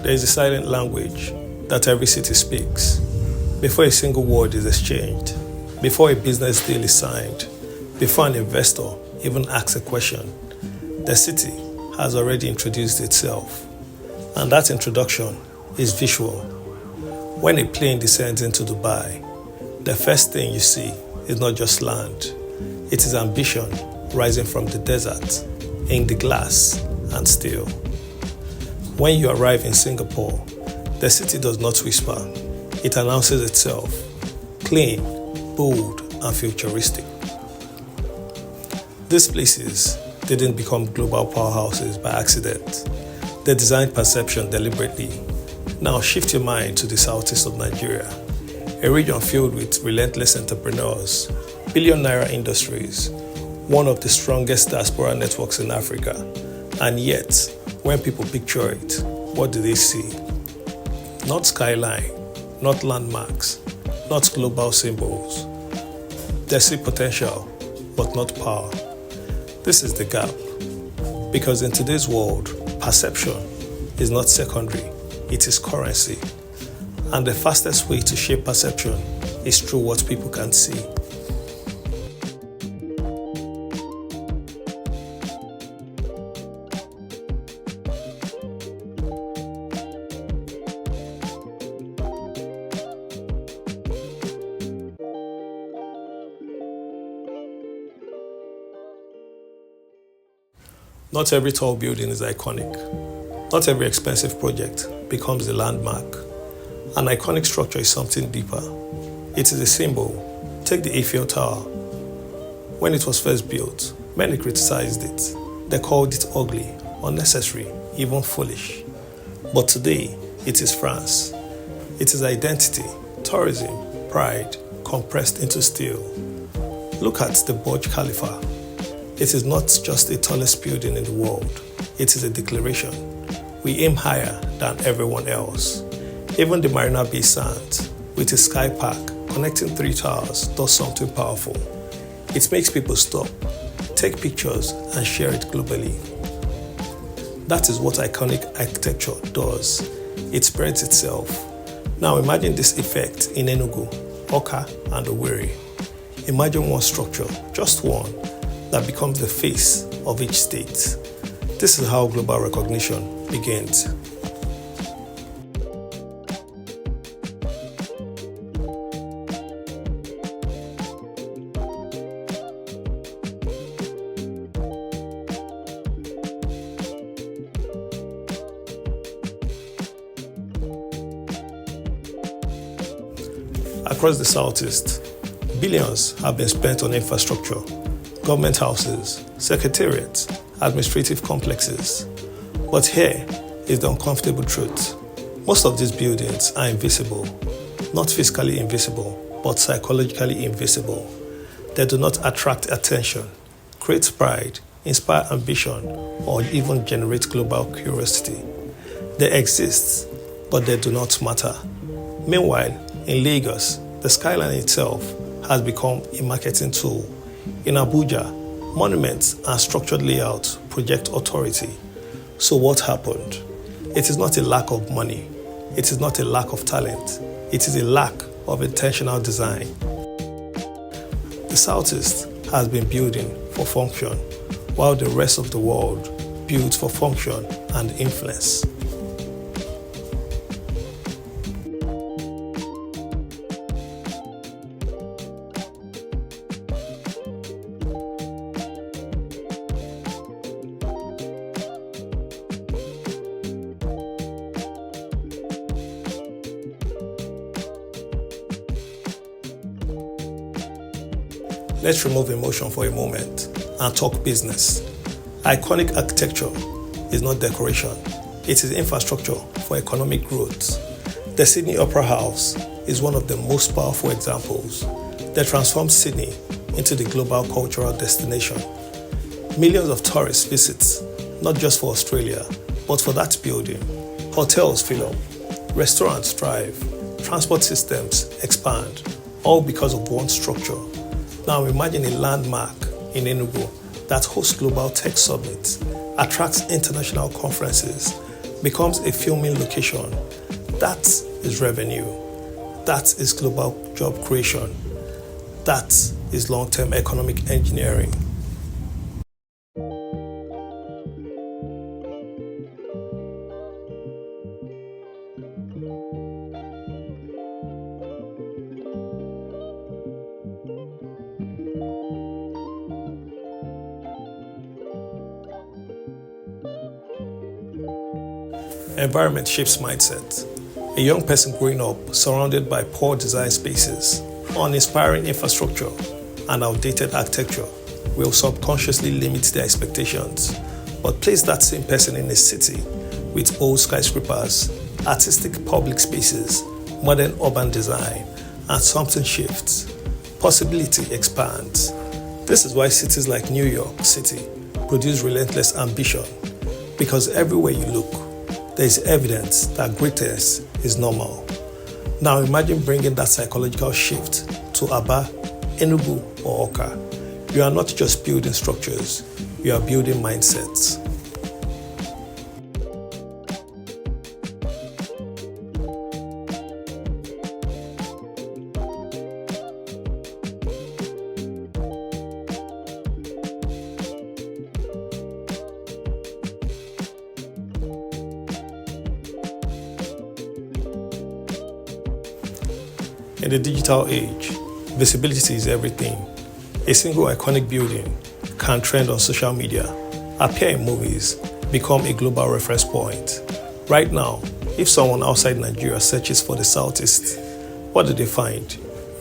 there is a silent language that every city speaks. Before a single word is exchanged, before a business deal is signed, before an investor even asks a question, the city has already introduced itself. And that introduction is visual. When a plane descends into Dubai, the first thing you see is not just land. It is ambition rising from the desert, in the glass and steel. When you arrive in Singapore, the city does not whisper. It announces itself, clean, bold, and futuristic. These places didn't become global powerhouses by accident. They designed perception deliberately. Now shift your mind to the southeast of Nigeria, a region filled with relentless entrepreneurs, billion-naira industries, one of the strongest diaspora networks in Africa. And yet, when people picture it, what do they see? Not skyline, not landmarks, not global symbols. They see potential, but not power. This is the gap. Because in today's world, perception is not secondary, it is currency. And the fastest way to shape perception is through what people can see. Not every tall building is iconic. Not every expensive project becomes a landmark. An iconic structure is something deeper. It is a symbol. Take the Eiffel Tower. When it was first built, many criticized it. They called it ugly, unnecessary, even foolish. But today, it is France. It is identity, tourism, pride, compressed into steel. Look at the Burj Khalifa. It is not just the tallest building in the world. It is a declaration. We aim higher than everyone else. Even the Marina Bay Sands, with its sky park connecting 3 towers, does something powerful. It makes people stop, take pictures, and share it globally. That is what iconic architecture does. It spreads itself. Now imagine this effect in Enugu, Awka, and Owerri. Imagine one structure, just one, that becomes the face of each state. This is how global recognition begins. Across the southeast, billions have been spent on infrastructure, government houses, secretariats, administrative complexes. But here is the uncomfortable truth. Most of these buildings are invisible, not physically invisible, but psychologically invisible. They do not attract attention, create pride, inspire ambition, or even generate global curiosity. They exist, but they do not matter. Meanwhile, in Lagos, the skyline itself has become a marketing tool. In Abuja, monuments and structured layouts project authority. So what happened? It is not a lack of money. It is not a lack of talent. It is a lack of intentional design. The Southeast has been building for function, while the rest of the world builds for function and influence. Let's remove emotion for a moment and talk business. Iconic architecture is not decoration. It is infrastructure for economic growth. The Sydney Opera House is one of the most powerful examples. They transformed Sydney into the global cultural destination. Millions of tourists visit, not just for Australia, but for that building. Hotels fill up, restaurants thrive, transport systems expand, all because of one structure. Now imagine a landmark in Enugu that hosts global tech summits, attracts international conferences, becomes a filming location. That is revenue. That is global job creation. That is long-term economic engineering. Environment shapes mindset. A young person growing up surrounded by poor design spaces, uninspiring infrastructure, and outdated architecture will subconsciously limit their expectations. But place that same person in a city with old skyscrapers, artistic public spaces, modern urban design, and something shifts. Possibility expands. This is why cities like New York City produce relentless ambition, because everywhere you look, there is evidence that greatness is normal. Now imagine bringing that psychological shift to Aba, Enugu, or Awka. You are not just building structures, you are building mindsets. In the digital age, visibility is everything. A single iconic building can trend on social media, appear in movies, become a global reference point. Right now, if someone outside Nigeria searches for the Southeast, what do they find?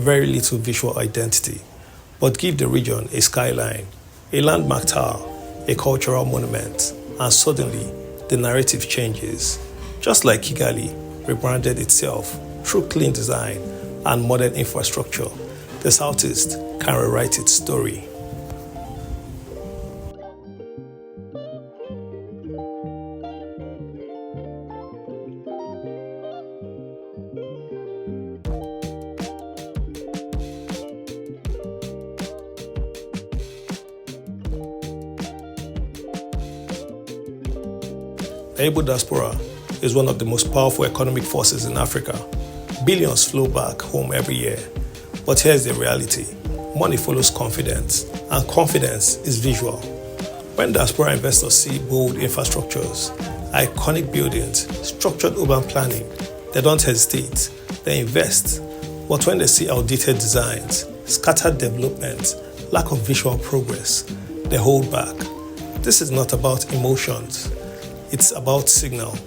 Very little visual identity. But give the region a skyline, a landmark tower, a cultural monument, and suddenly the narrative changes. Just like Kigali rebranded itself through clean design and modern infrastructure, the Southeast can rewrite its story. The Igbo diaspora is one of the most powerful economic forces in Africa. Billions flow back home every year. But here's the reality. Money follows confidence, and confidence is visual. When diaspora investors see bold infrastructures, iconic buildings, structured urban planning, they don't hesitate, they invest. But when they see outdated designs, scattered development, lack of visual progress, they hold back. This is not about emotions, it's about signal.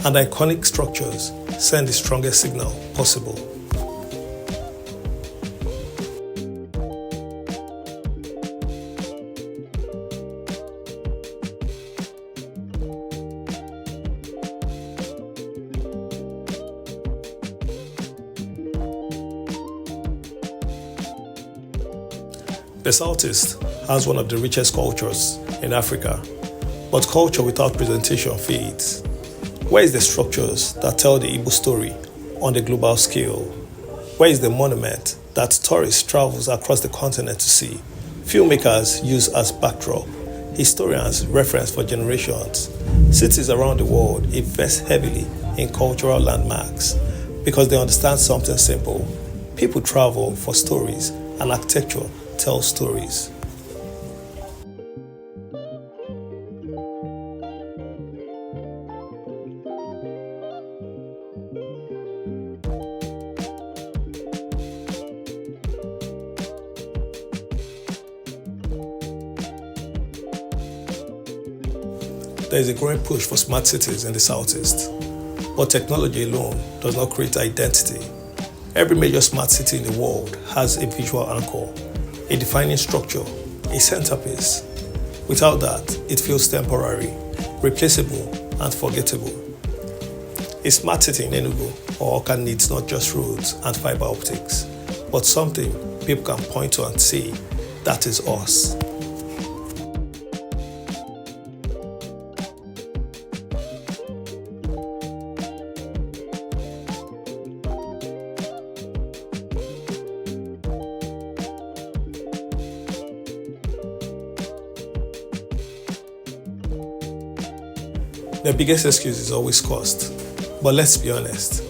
And iconic structures send the strongest signal possible. The Southeast has one of the richest cultures in Africa, but culture without presentation fades. Where is the structures that tell the Igbo story on the global scale? Where is the monument that tourists travel across the continent to see? Filmmakers use as backdrop. Historians reference for generations. Cities around the world invest heavily in cultural landmarks because they understand something simple. People travel for stories, and architecture tells stories. There is a growing push for smart cities in the Southeast, but technology alone does not create identity. Every major smart city in the world has a visual anchor, a defining structure, a centerpiece. Without that, it feels temporary, replaceable, and forgettable. A smart city in Enugu or Awka needs not just roads and fiber optics, but something people can point to and say, that is us. The biggest excuse is always cost. But let's be honest,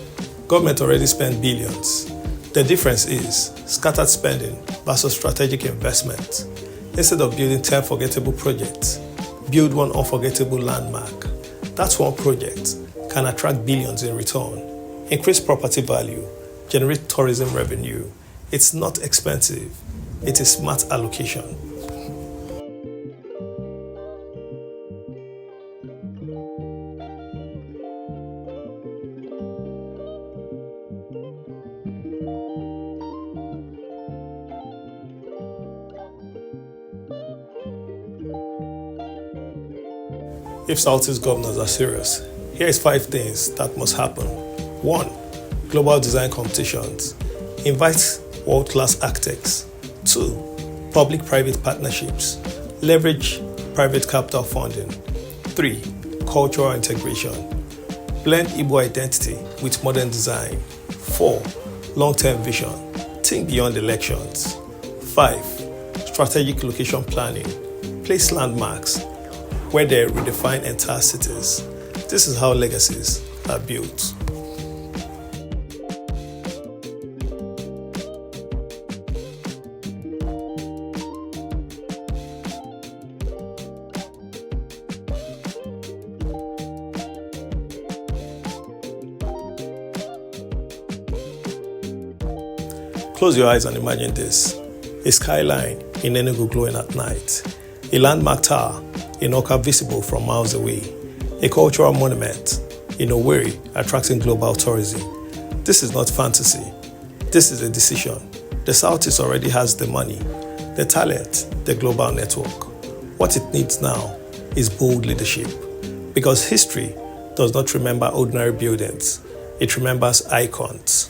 government already spent billions. The difference is scattered spending versus strategic investment. Instead of building 10 forgettable projects, build one unforgettable landmark. That one project can attract billions in return, increase property value, generate tourism revenue. It's not expensive, it is smart allocation. If Southeast governors are serious, here is 5 things that must happen. 1. Global design competitions. Invite world-class architects. 2. Public-private partnerships. Leverage private capital funding. 3. Cultural integration. Blend Igbo identity with modern design. 4. Long-term vision. Think beyond elections. 5. Strategic location planning. Place landmarks where they redefine entire cities. This is how legacies are built. Close your eyes and imagine this. A skyline in Enugu glowing at night. A landmark tower in Awka visible from miles away. A cultural monument in Owerri attracting global tourism. This is not fantasy. This is a decision. The Southeast already has the money, the talent, the global network. What it needs now is bold leadership. Because history does not remember ordinary buildings. It remembers icons.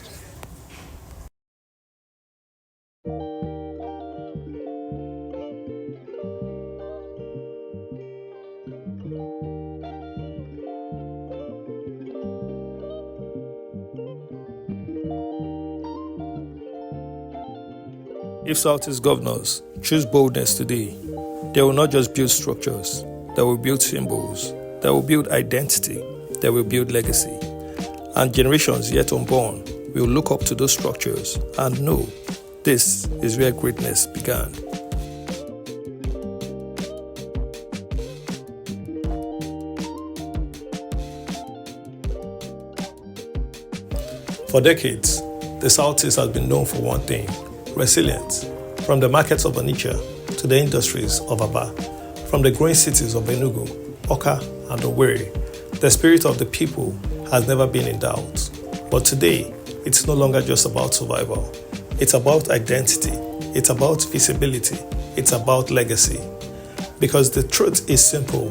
If Southeast governors choose boldness today, they will not just build structures, they will build symbols, they will build identity, they will build legacy. And generations yet unborn will look up to those structures and know this is where greatness began. For decades, the Southeast has been known for one thing: resilience. From the markets of Onitsha to the industries of Aba, from the growing cities of Enugu, Awka, and Owerri, the spirit of the people has never been in doubt. But today, it's no longer just about survival. It's about identity. It's about visibility. It's about legacy. Because the truth is simple.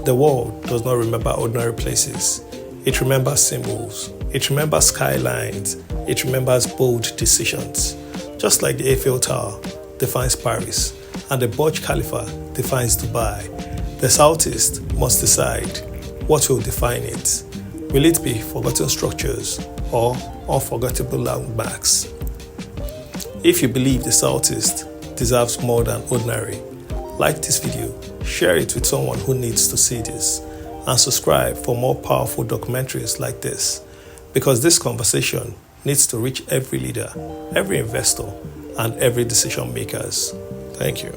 The world does not remember ordinary places. It remembers symbols. It remembers skylines. It remembers bold decisions. Just like the Eiffel Tower defines Paris and the Burj Khalifa defines Dubai, the Southeast must decide what will define it. Will it be forgotten structures or unforgettable landmarks? If you believe the Southeast deserves more than ordinary, like this video, share it with someone who needs to see this, and subscribe for more powerful documentaries like this, because this conversation needs to reach every leader, every investor, and every decision makers. Thank you.